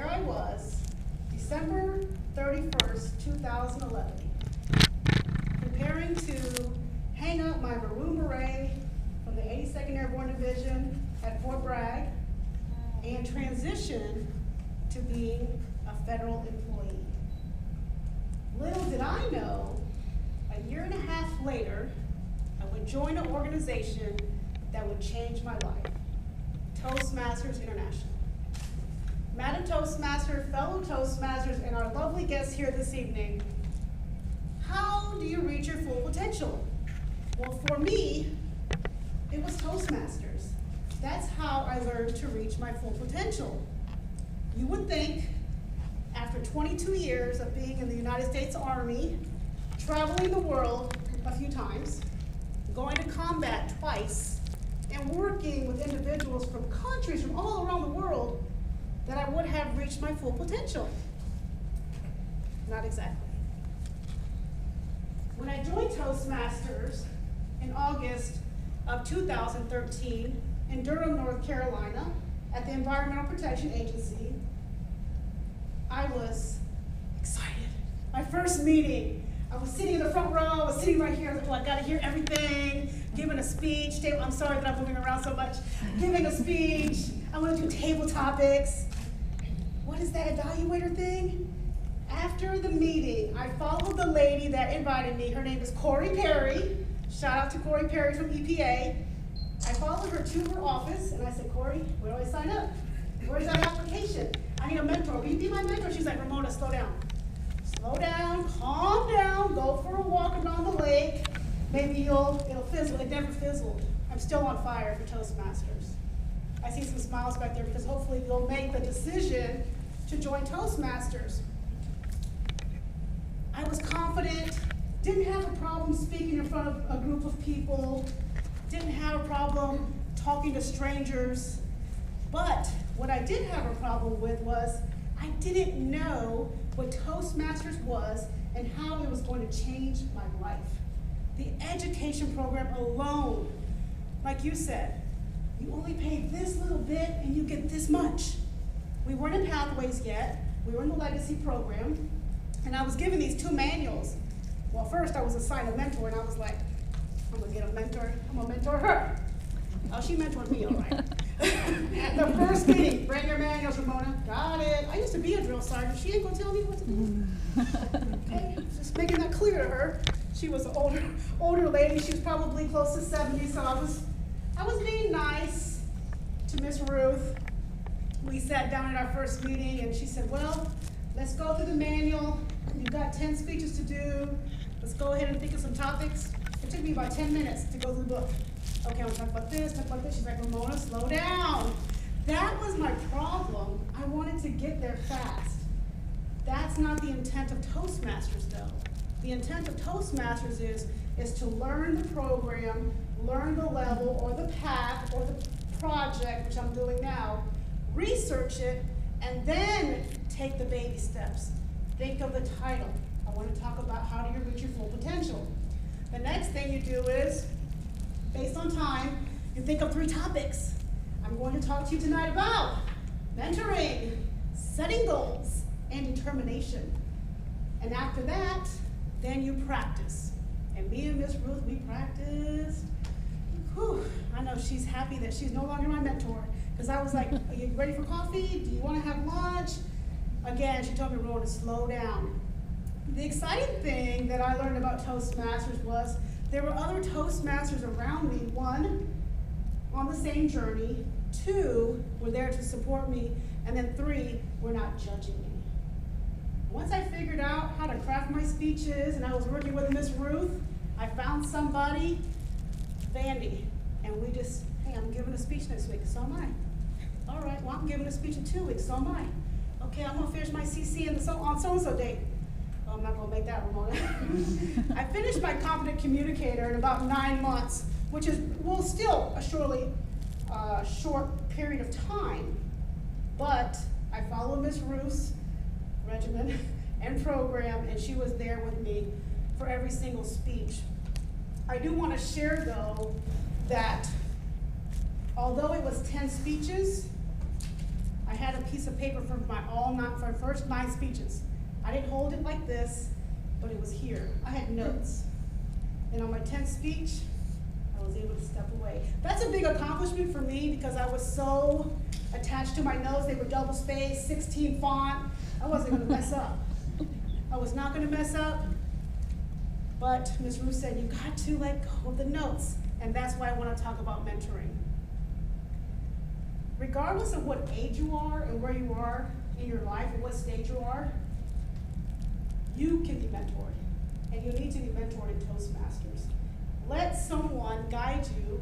there I was, December 31st, 2011, preparing to hang up my maroon beret from the 82nd Airborne Division at Fort Bragg and transition to being a federal employee. Little did I know, a year and a half later, I would join an organization that would change my life, Toastmasters International. Madam Toastmaster, fellow Toastmasters, and our lovely guests here this evening, how do you reach your full potential? Well, for me, it was Toastmasters. That's how I learned to reach my full potential. You would think, after 22 years of being in the United States Army, traveling the world a few times, going to combat twice, and working with individuals from countries from all around the world, that I would have reached my full potential. Not exactly. When I joined Toastmasters in August of 2013 in Durham, North Carolina, at the Environmental Protection Agency, I was excited. My first meeting, I was sitting in the front row, I was sitting right here, I was like, oh, I gotta hear everything, giving a speech, I'm sorry that I'm moving around so much, giving a speech, I want to do table topics. What is that evaluator thing? After the meeting, I followed the lady that invited me. Her name is Corey Perry. Shout out to Corey Perry from EPA. I followed her to her office and I said, Corey, where do I sign up? Where's that application? I need a mentor. Will you be my mentor? She's like, Ramona, slow down. Slow down, calm down, go for a walk around the lake. Maybe it'll fizzle. It never fizzled. I'm still on fire for Toastmasters. I see some smiles back there because hopefully you'll make the decision to join Toastmasters. I was confident, didn't have a problem speaking in front of a group of people, didn't have a problem talking to strangers, but what I did have a problem with was I didn't know what Toastmasters was and how it was going to change my life. The education program alone, like you said, you only pay this little bit and you get this much. We weren't in Pathways yet. We were in the Legacy program. And I was given these two manuals. Well, first I was assigned a mentor and I was like, I'm gonna get a mentor. I'm gonna mentor her. Oh, she mentored me, all right. The first meeting, bring your manuals, Ramona. Got it. I used to be a drill sergeant. She ain't gonna tell me what to do. Okay, just making that clear to her. She was an older lady. She was probably close to 70, so I was being nice to Miss Ruth. We sat down at our first meeting and she said, well, let's go through the manual. You've got 10 speeches to do. Let's go ahead and think of some topics. It took me about 10 minutes to go through the book. Okay, I'm gonna talk about this, talk about this. She's like, Ramona, slow down. That was my problem. I wanted to get there fast. That's not the intent of Toastmasters though. The intent of Toastmasters is to learn the program, learn the level or the path or the project, which I'm doing now, research it, and then take the baby steps. Think of the title. I want to talk about how do you reach your full potential. The next thing you do is, based on time, you think of 3 topics. I'm going to talk to you tonight about mentoring, setting goals, and determination. And after that, then you practice. And me and Miss Ruth, we practiced. Whew, I know she's happy that she's no longer my mentor. Because I was like, are you ready for coffee? Do you want to have lunch? Again, she told me, Ramona, to slow down. The exciting thing that I learned about Toastmasters was there were other Toastmasters around me. 1, on the same journey. 2, were there to support me. And then 3, were not judging me. Once I figured out how to craft my speeches and I was working with Miss Ruth, I found somebody, Vandy, and we just, hey, I'm giving a speech next week, so am I. All right, well, I'm giving a speech in 2 weeks, so am I. Okay, I'm gonna finish my CC on so-and-so date. Oh, I'm not gonna make that, Ramona. I finished my Competent Communicator in about 9 months, which is, well, still a short period of time, but I followed Miss Ruth's regimen and program, and she was there with me for every single speech. I do want to share, though, that although it was 10 speeches, I had a piece of paper for my first 9 speeches. I didn't hold it like this, but it was here. I had notes. And on my 10th speech, I was able to step away. That's a big accomplishment for me because I was so attached to my notes. They were double spaced, 16 font. I wasn't gonna mess up. I was not gonna mess up, but Ms. Ruth said, you got to let go of the notes. And that's why I wanna talk about mentoring. Regardless of what age you are and where you are in your life or what stage you are, you can be mentored. And you need to be mentored in Toastmasters. Let someone guide you,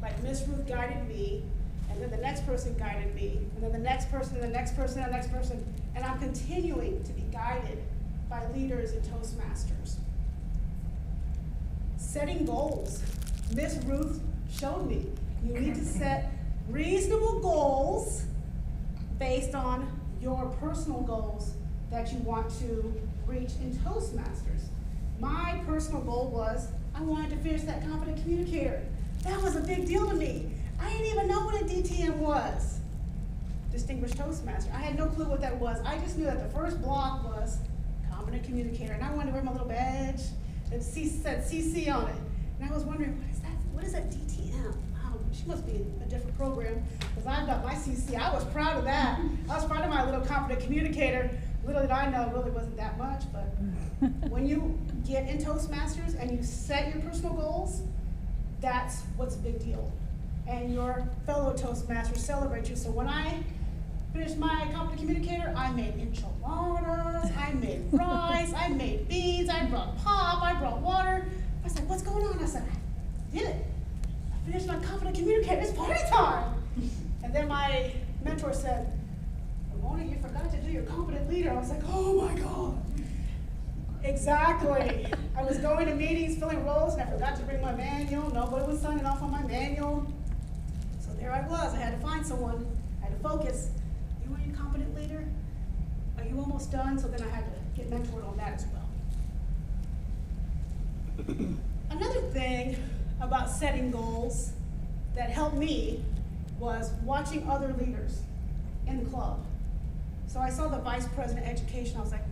like Miss Ruth guided me, and then the next person guided me, and then the next person, and the next person, and the next person, and I'm continuing to be guided by leaders in Toastmasters. Setting goals. Miss Ruth showed me. You need to set reasonable goals based on your personal goals that you want to reach in Toastmasters. My personal goal was I wanted to finish that Confident Communicator. That was a big deal to me. I didn't even know what a DTM was, Distinguished Toastmaster. I had no clue what that was. I just knew that the first block was Confident Communicator, and I wanted to wear my little badge that said CC on it. And I was wondering, what is that DTM? Wow, she must be a different program, because I got my CC. I was proud of that. I was proud of my little Confident Communicator. Little did I know, it really wasn't that much, but when you get in Toastmasters and you set your personal goals, that's what's a big deal. And your fellow Toastmasters celebrate you. So when I finished my Confident Communicator, I made enchiladas, I made rice, I made beans, I brought pop, I brought water. I said, what's going on? I said, I did it. I finished my Confident Communicator, it's party time. And then my mentor said, Ramona, you forgot to do your Confident Leader. I was like, oh my God. Exactly. I was going to meetings, filling roles, and I forgot to bring my manual. Nobody was signing off on my manual. So there I was. I had to find someone. I had to focus. You want your Confident Leader? Are you almost done? So then I had to get mentored on that as well. Another thing about setting goals that helped me was watching other leaders in the club. So I saw the Vice President of Education. I was like,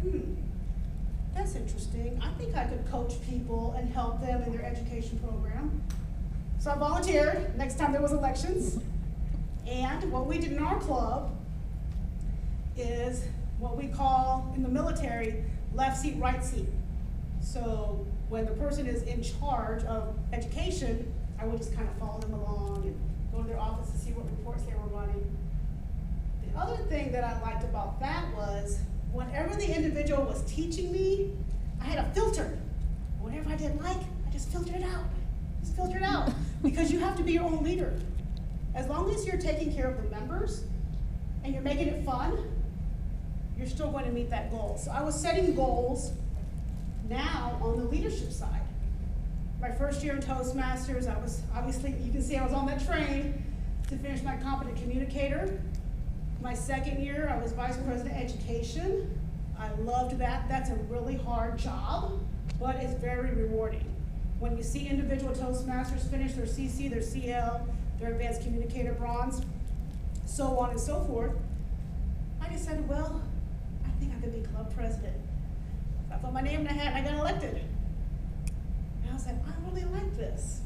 that's interesting. I think I could coach people and help them in their education program. So I volunteered next time there was elections. And what we did in our club is what we call in the military, left seat, right seat. So when the person is in charge of education, I would just kind of follow them along and go to their office to see what reports they were running. The other thing that I liked about that was whatever the individual was teaching me, I had a filter. Whatever I didn't like, I just filtered it out. Just filter it out. Because you have to be your own leader. As long as you're taking care of the members and you're making it fun, you're still going to meet that goal. So I was setting goals now on the leadership side. My first year in Toastmasters, I was obviously, you can see I was on that train to finish my Confident Communicator. My second year, I was Vice President of Education. I loved that. That's a really hard job, but it's very rewarding. When you see individual Toastmasters finish their CC, their CL, their Advanced Communicator Bronze, so on and so forth, I decided, well, I think I could be club president. I put my name in the hat and I got elected. And I was like, I really like this.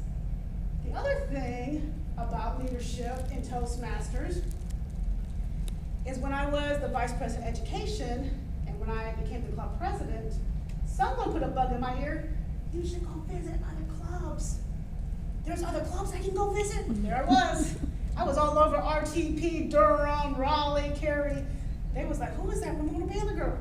The other thing about leadership in Toastmasters is when I was the Vice President of Education and when I became the club president, someone put a bug in my ear, you should go visit other clubs. There's other clubs I can go visit. There I was. I was all over RTP, Durham, Raleigh, Cary. They was like, who is that Ramona Baylor girl?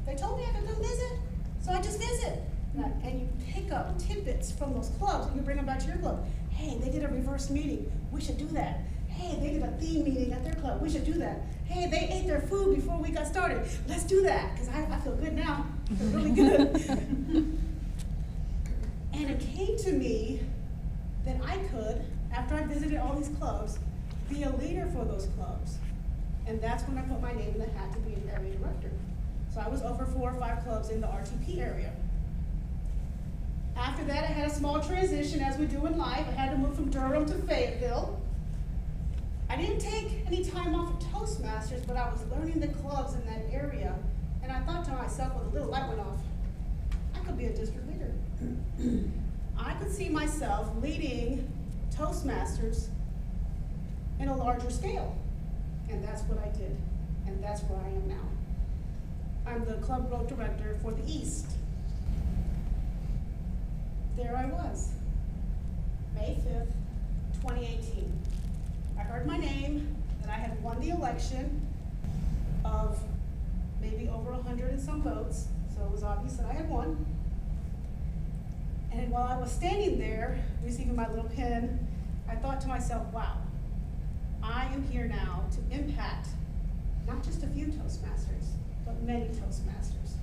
They told me I could come visit, so I just visit. And you pick up tidbits from those clubs and you bring them back to your club. Hey, they did a reverse meeting. We should do that. Hey, they did a theme meeting at their club. We should do that. Hey, they ate their food before we got started. Let's do that, because I feel good now. I feel really good. And it came to me that I could, after I visited all these clubs, be a leader for those clubs. And that's when I put my name in the hat to be an area director. So I was over 4 or 5 clubs in the RTP area. After that, I had a small transition, as we do in life. I had to move from Durham to Fayetteville. I didn't take any time off of Toastmasters, but I was learning the clubs in that area, and I thought to myself, when the little light went off, I could be a district leader. I could see myself leading Toastmasters in a larger scale, and that's what I did, and that's where I am now. I'm the club growth director for the East. There I was, May 5th, 2018. I heard my name, that I had won the election of maybe over 100 and some votes, so it was obvious that I had won. And while I was standing there, receiving my little pin, I thought to myself, wow, I am here now to impact not just a few Toastmasters, but many Toastmasters.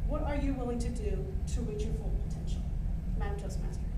What are you willing to do to reach your full potential? Madam Toastmaster.